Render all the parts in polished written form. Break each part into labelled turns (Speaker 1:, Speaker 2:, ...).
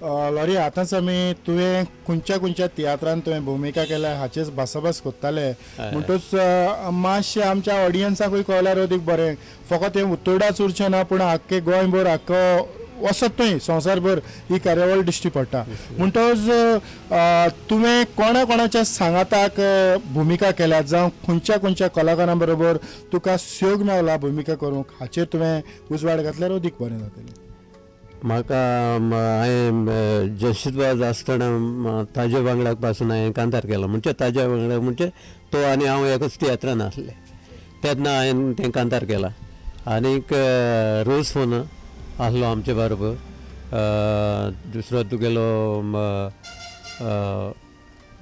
Speaker 1: Lorry आतांच आमी तुवें खंयच्या तियात्रांत तुवें भुमिका केल्या हाचेर भासाभास कोत्ताले म्हणटूच मातशें आमच्या ऑडियन्साकूय कळल्यार अदीक बरें. फकत हें उत्तोर्डाच उरचें ना पूण आख्खे गोंयभर आख्खो वसत थंय संवसारभर ही कार्यावळ दिश्टी पडटा. म्हणटच तुवें कोणाच्या सांगाताक भुमिका केल्यात जावं खंयच्या कलाकारां बरोबर तुका योग मेवला भुमिका करूंक हाचेर तुवें उजवाड घातल्यार अदीक बरें जातलें.
Speaker 2: म्हाका हांवें जशीदबाज आसतना ताजे वांगडाक पासून हांवें कांतार केलो म्हणजे ताज्या वांगडा म्हणजे तो आनी हांव एकच तियात्रान आसले तेन्ना हांवें तें कांतार केलां. आनीक रोज फोन आसलो आमचे बरोबर. दुसरो तुगेलो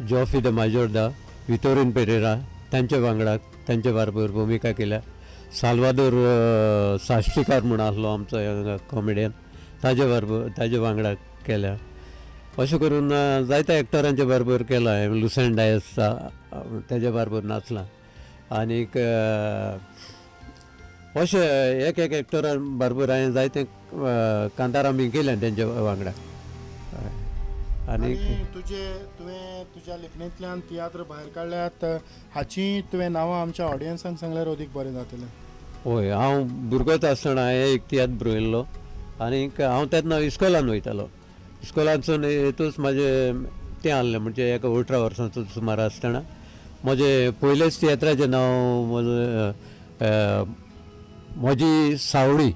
Speaker 2: जॉफी द माजोर्दा वितोरीन पेरेरा तांचे बरोबर भुमिका केल्या. साल्वादोर साश्टीकार म्हूण आसलो आमचो कॉमेडियन ताजे वांगडा केल्या. अशें करून जायत्या एक्टरांचे बरोबर केला हांवें. लुसेंट डायस तेजे बरोबर नाचलां. आनीक अशें एक एक्टरां बरोबर हांवें जायते कांतारां बी केल्या तेंच्या वांगडा.
Speaker 1: आनीक तुवें तुज्या लेखणेंतल्यान तियात्र भायर काडल्यात हाची तुवें नांवां आमच्या ऑडियन्सांक सांगल्यार अदीक बरें जातलें.
Speaker 2: हय, हांव भुरगोच आसतना हांवें एक तियात्र बरयल्लो आनीक हांव तेन्ना इस्कॉलान वयतालो. इस्कॉलानसून हेतूच म्हाजें तें आहलें म्हणजे एक 18 वर्सांचो सुमार आसतना म्हजें पयलेच तियात्राचें नांव म्हजी सावळी.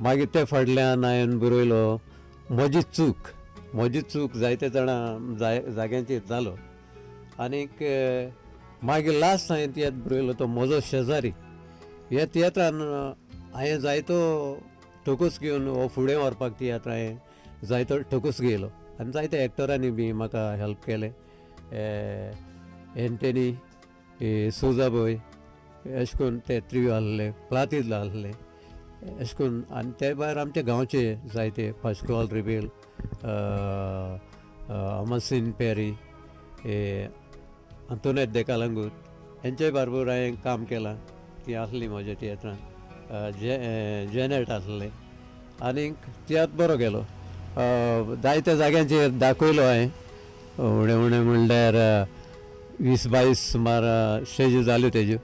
Speaker 2: मागीर ते फाटल्यान हांवें बरयलो म्हजी चूक जायते जाणां जाग्यांचेर जालो. आनीक मागीर लास्ट हांवें तियात्र बरयलो तो म्हजो शेजारी. ह्या तियात्रान हांवें जायतो ठोकूस घेवन हो फुडें व्हरपाक तियात्र हांवें जायतो ठोकूस घेयलो आनी जायत्या एक्टरांनी बी म्हाका हेल्प केलें. एंटनी सुजाबोय अशें करून ते त्रियो आहले, प्लातीज आहले अशें करून. आनी ते भायर आमचे गांवचे जायते पाश्कवाल रिबेल, अमसिन पेरी, अंतोनेट दे कालंगूट हेंचे बरोबर हांवें काम केलां. ती आसली म्हज्या तियात्रान. जेनेट आसले. आनीक तियात्र बरो गेलो. जायत्या जाग्यांचेर दाखयलो हांवें. उणें म्हणल्यार 20-22 सुमार स्टेजी जाल्यो तेज्यो.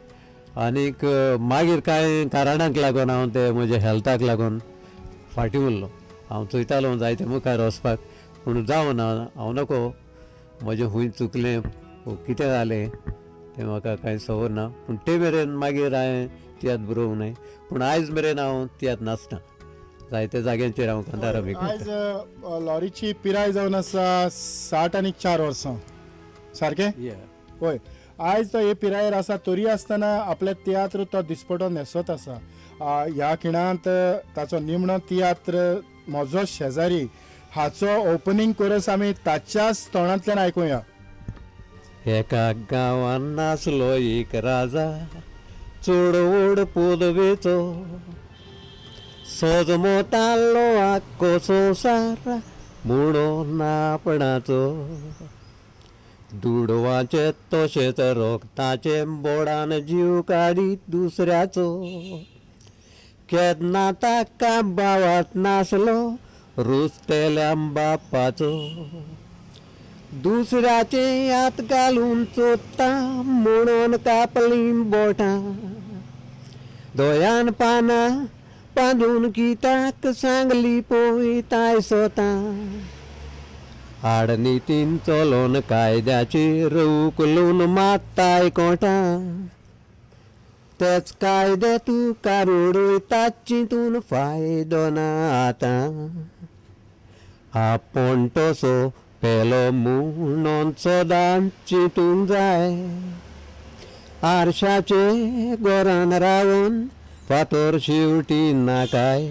Speaker 2: आनीक मागीर कांय कारणांक लागून हांव ते म्हज्या हेल्थाक लागून फाटीं उरलो. हांव चयतालो जायते मुखार वचपाक पूण जावना. हांव नको म्हजें खूंय चुकलें कितें जालें तें म्हाका कांय खबर ना. पूण ते मेरेन मागीर हांवें तियात्र बरोवंक न्हय. पूण आयज मेरेन हांव तियात्र नाचता. जायत्या जाग्यांचेर हांव कांतारां बी करतां.
Speaker 1: आयज लॉरीची पिराय जावन आसा 60 आनी 4 वर्सां सारकें. हय, आयज तो हे पिरायेर आसा तरी आसतना आपले तियात्र तो दिसपटो न्हेसत आसा. ह्या खिणांत ताचो निमणो तियात्र म्हजो शेजारी हाचो ओपनिंग कोरस आमी ताच्याच तोंडांतल्यान आयकुया.
Speaker 2: एका गांवान नाचलो एक राजा चड व्हड पदवेचो. सोज मोतालो आख्खो संवसार म्हणून आपणाचो. दुडवाचे तशेंच रोगताचे बोडान जीव काडीत दुसऱ्याचो. केन्ना ताका भावात नासलो रुजतेल्या बापाचो. दुसऱ्याचे हात घालून चोत्ता म्हणून कापली बोटां. दोयान पानां बांदून कित्याक सांगली पळय ताय स्वता. आडनितीन चलोन कायद्याचेर उखलून मात्ताय कोटां. तेच कायदे तुका रोडयतात चिंतून फायदो ना आतां. आपूण तसो पेलो म्हणून सदांच चिंतूंक जाय. आरशाचे घरान रावन फातर शेवटी नाकाय.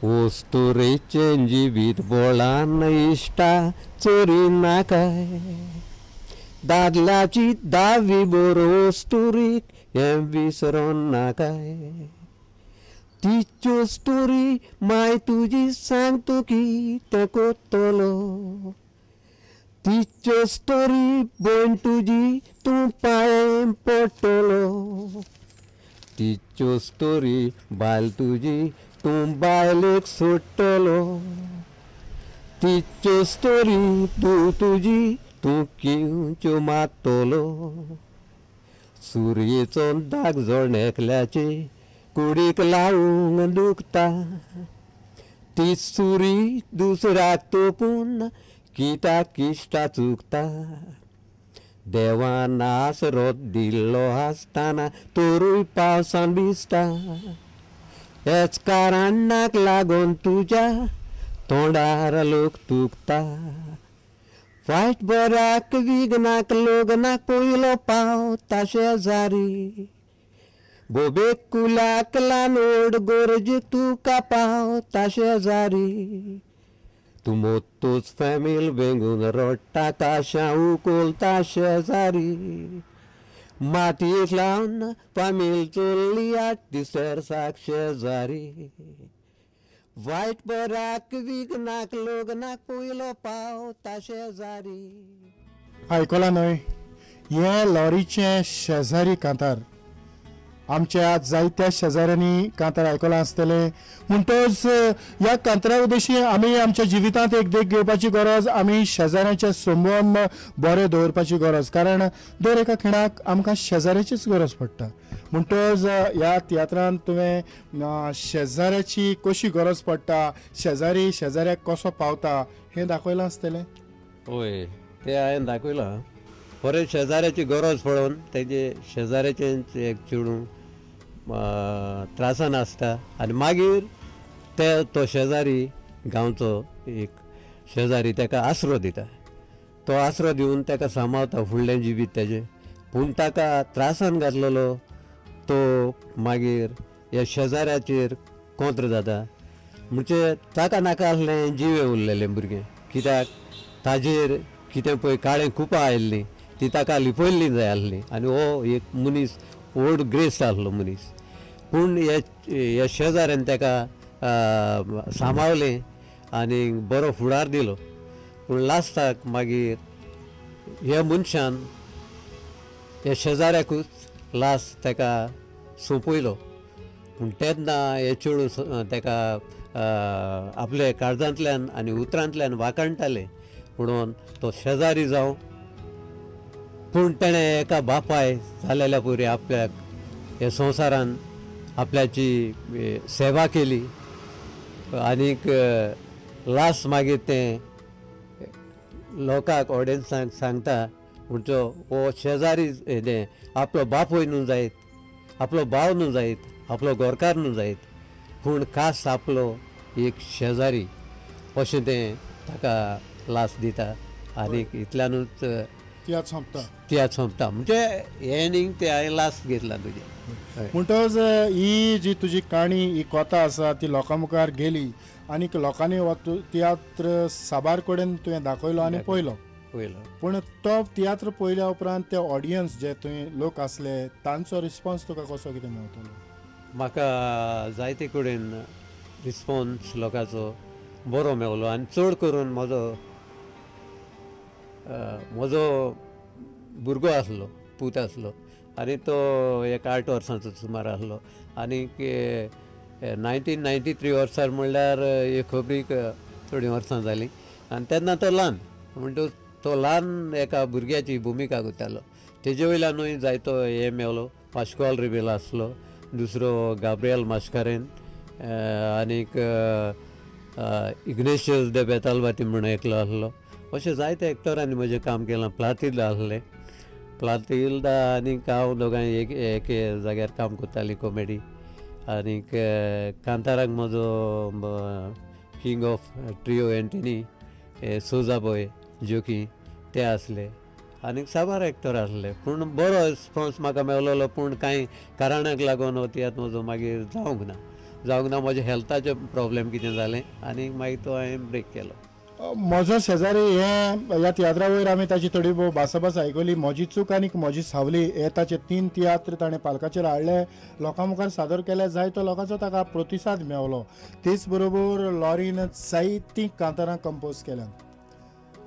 Speaker 2: वस्तुरेचे जिवीत बोळान इश्टा चोरी नाकाय. दादल्याची 10वी बरो वस्तुरीक हें विसरोन नाकाय. तिच्यो स्टोरी माय तुजी सांगतो की तें कोत्तलो. तिच्यो स्टोरी भयण तुजी तूं पाळें पडटलो. तिच्यो स्टोरी बायल तुजी तूं बायलेक सोडटलो. तिच्यो स्टोरी तुजी तूं किंच्यो मातलो सुरयेचो दाग जोणेकल्याचे कुडीक लावूंक दुखता ती सुरी दुसऱ्याक तोपून कित्याक इश्टा चुकता देवान आसरो दिल्लो आसतना तोरूय पावसान भिजता हेच कारणाक लागून तुज्या तोंडार लोक तुकता वायट बऱ्याक विघ्नाक लोगनाक पयलो पावता शेजारी बोबेक कुल्याक लानोड गरजेक तुका पावता शेजारी तूं मोतूच फॅमील वेंगून रडटा काशा उकोलता शेजारी मातयेक लावन फामील चोरली 8 दिसर साक शेजारी वायट बऱ्याक विघ्नाक लोगनाक पयलो पावता शेजारी.
Speaker 1: आयकलां न्हय, हे लॉरीचे शेजारी कांतार आमच्या जायत्या शेजाऱ्यांनी कांतार आयकलां आसतलें. म्हणटच ह्या कांतरा उद्देशी आमी आमच्या जिवितांत एक देख घेवपाची गरज, आमी शेजाऱ्याचे संबंद बरे दवरपाची गरज, कारण दर एका खिणाक आमकां शेजाऱ्याचीच गरज पडटा. म्हणटच ह्या तियात्रांत तुवें शेजाऱ्याची कशी गरज पडटा, शेजारी शेजाऱ्याक कसो पावता हें दाखयलां आसतलें.
Speaker 2: होय, तें हांवें दाखयलां. बरें शेजाऱ्याची गरज पळोवन तेजे शेजाऱ्याचे एक चेडूं त्रासान आसता आनी मागीर तो शेजारी गांवचो एक शेजारी ताका आसरो दिता. तो आसरो दिवन ताका सांबाळता फुडलें जिवीत तेजें. पूण ताका त्रासान घातलेलो तो मागीर ह्या शेजाऱ्याचेर कोंत्र जाता. म्हणजे ताका नाका आसलें जिवे उरलेलें भुरगें, कित्याक ताजेर कितें पळय काळें कुपां आयिल्लीं ती ताका लिपयल्ली जाय आसली आनी हो एक मनीस व्हड ग्रेस्त आसलो मनीस. पूण हे शेजाऱ्यान ताका सांबाळलें आनी बरो फुडार दिलो. पूण लास्टाक मागीर ह्या मनशान ह्या शेजाऱ्याकूच लास्ट ताका सोंपयलो. पूण तेन्ना हे चेडूं ताका आपले काळजांतल्यान आनी उतरांतल्यान वाकणटाले म्हणून तो शेजारी जावं. पूण तेणें एका बापाय जालेल्या पयलीं आपल्याक हे संवसारान आपल्याची सेवा केली आनीक लास्ट मागीर तें लोकांक ऑडियन्सांक सांगता म्हणचो हो शेजारी हें आपलो बापूय न्हू जायत, आपलो भाव न्हू जायत, आपलो गोरकार न्हू जायत, पूण खास आपलो एक शेजारी अशें तें ताका लास्ट दिता. आनीक इतल्यानूच तियात्र सोंपता. म्हणजे एंडींग ते हांवें लास्ट घेतला तुजें.
Speaker 1: म्हणटच ही जी तुजी काणी, ही कथा आसा ती लोकां मुखार गेली आनीक लोकांनी हो तियात्र साबार कडेन तुवें दाखयलो आनी पळयलो. पूण तो तियात्र पळयल्या उपरांत ते ऑडियन्स जे थंय लोक आसले तांचो रिस्पॉन्स तुका कसो कितें मेळटलो?
Speaker 2: म्हाका जायते कडेन रिस्पॉन्स लोकांचो बरो मेळलो आनी चड करून म्हजो भुरगो आसलो, पूत आसलो आनी तो एक 8 वर्सांचो सुमार आसलो. आनीक 1993 वर्सार म्हणल्यार एक खबरीक थोडीं वर्सां जालीं आनी तेन्ना तो ल्हान. म्हणटकूच तो ल्हान एका भुरग्याची भुमिका करतालो. तेजे वयल्यानूय जायतो हे मेळलो. पाश्कॉल रिबेल आसलो, दुसरो गाब्रियल मास्कारेन आनीक इग्नेशियस de बेतालबाती म्हणून एकलो आसलो. अशें जायते एक्टरांनी म्हजें काम केलां. प्लातिल्दा आसलें, प्लातिल्दा आनीक हांव दोगांय एके जाग्यार काम करतालीं कॉमेडी. आनीक कांताराक म्हजो king of trio Antony Souza boy जोकी ते आसले आनीक साबार एक्टर आसले. पूण बरो रिस्पॉन्स म्हाका मेळलोलो. पूण कांय कारणाक लागून हो तियात्र म्हजो मागीर जावंक ना. म्हजें हेल्थाचें प्रॉब्लेम कितें जालें आनीक मागीर तो हांवें ब्रेक केलो.
Speaker 1: म्हजो शेजारी ह्या तियात्रा वयर आमी ताची थोडी भोव भासाभास आयकली. म्हजी चूक आनीक म्हजी सावली हे ताचे 3 तियात्र ताणें पालकाचेर हाडले, लोकां मुखार सादर केले. जायतो लोकांचो ताका प्रतिसाद मेळलो. तेच बरोबर लॉरीन जायतीं कांतारां कंपोज केल्यांत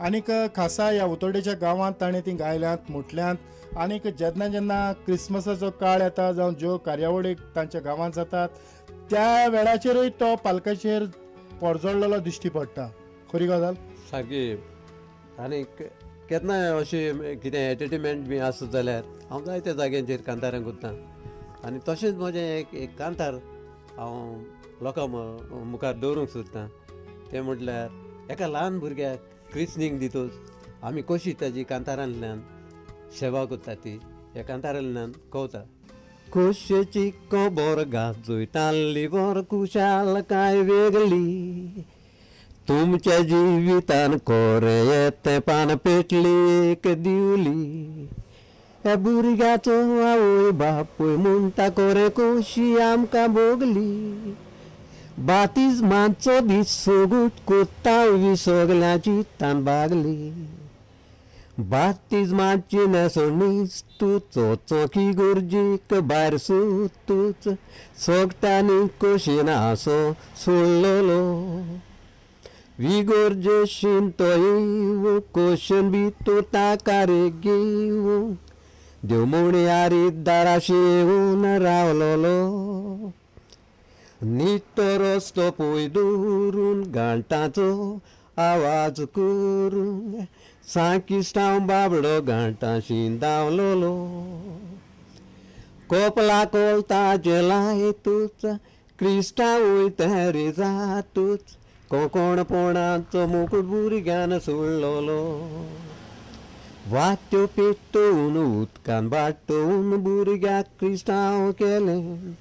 Speaker 1: आनीक खासा ह्या उतोड्डेच्या गांवांत ताणें तीं गायल्यांत, म्हटल्यांत. आनीक जेन्ना क्रिसमसाचो काळ येता जावं ज्यो कार्यावळी तांच्या गांवांत जातात त्या वेळाचेरूय तो पालकाचेर पडजोडलेलो दिश्टी पडटा. खरी गजाल.
Speaker 2: सारकी. आनी केन्नाय अशी कितें एंटरटेनमेंट बी आसत जाल्यार हांव जायत्या जाग्यांचेर कांतारां करतां. आनी तशेंच म्हजें एक कांतार हांव लोकां मुखार दवरूंक सोदतां. तें म्हटल्यार एका ल्हान भुरग्याक क्रिस्नींग दितूच आमी कशी ताजी कांतारांतल्यान सेवा करता ती ह्या कांतारांतल्यान कळटा. खोशेची खबर गाजयताली वर कुशाल काय वेगळी, तुमच्या जिवितान कोरे येते पान पेटली एक दिवली. ह्या भुरग्याचो आवय बापूय म्हणटा कोरे खोशी आमकां भोगली. बातिजमाचो दीस सोगूट कोत्ता विसगल्याची तान बागली. बातिजमाची नेसणीच तूच चोकी गुरजीक भायर तूच सोगट्यांनी खोशेन हांसो सोडलोलो. विगोर्जेशीन तो येव खोशेन बी तो ताका घेव देव मोणयारी दाराशी येवन रावलोलो. नितो रस्तो पळय दवरून घंटाचो आवाज करून सांकिस्तांव बाबडो घंटाशी धांवलोलो. कोपला कोलताचे लायतूच क्रिस्तांव वयतरी जातूच कोंकणपणाचो मुकुट भुरग्यान सोडलोलो. वाट्यो पेटोवन उदकान बाटोवन भुरग्याक क्रिस्तांव केलें.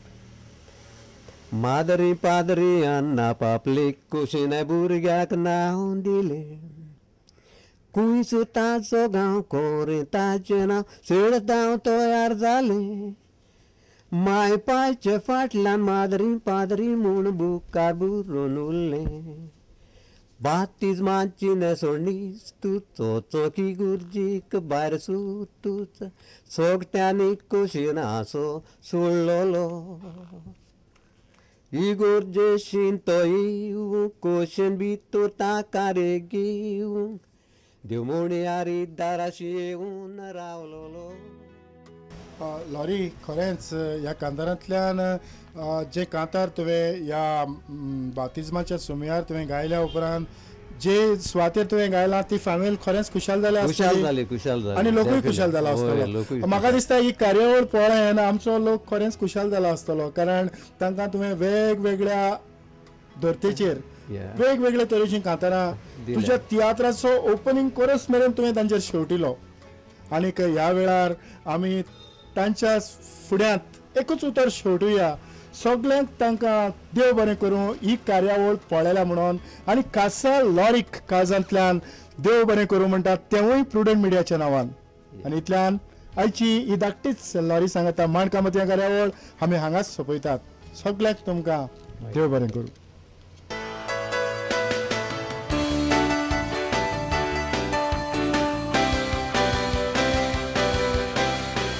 Speaker 2: मादरी पादरी अन्ना पापले कुशीन भुरग्याक नांव दिलें. कुंयसुताचो गांव कोरे ताचें नांव सेडतांव तयार जालें. माय पायचे फाटल्यान मादरी पादरी म्हूण बुकार बुरोवन उरलें. बातिजमाची नेसणीच तूच चोकी गुरजीक भायर तूच सोगट्यांनी खोशेन हांसो सोडलोलो. इगोर्जेशीन तो येव खोशेन बी तो ताका घेव देव मोणयारी दाराशी येवन रावलोलो.
Speaker 1: लॉरी, खरेंच ह्या कांतारांतल्यान जे कांतार तुवें ह्या बातिजमाच्या सुमयार तुवें गायल्या उपरांत जे सुवातेर तुवें गायलां ती फामील खरेंच खुशाल जाल्या
Speaker 2: खुशाल
Speaker 1: आनी लोकूय खुशाल जाला आसतलो. म्हाका दिसता ही कार्यावळ पळोवन आमचो लोक खरेंच खुशाल जाला आसतलो, कारण तांकां तुवें वेगवेगळ्या धर्तेचेर वेगवेगळ्या तरेचीं कांतारां तुज्या तियात्राचो ओपनिंग कोरस मेरेन तुवें तांचेर शेवटिलो. आनीक ह्या वेळार आमी तांच्या फुड्यांत एकूच उतर शेवटुया. सगळ्यांक तांकां देव बरें करूं ही कार्यावळ पळयल्या म्हणून आनी खासा लॉरीक काळजांतल्यान देव बरें करूं म्हणटात तेवूय प्रुडंट मिडियाच्या नांवान. आनी इतल्यान आयची ही धाकटीच लॉरी सांगता मांड कामत कार्यावळ आमी हांगाच सोंपयतात. सगळ्यांक तुमकां देव बरें करूं.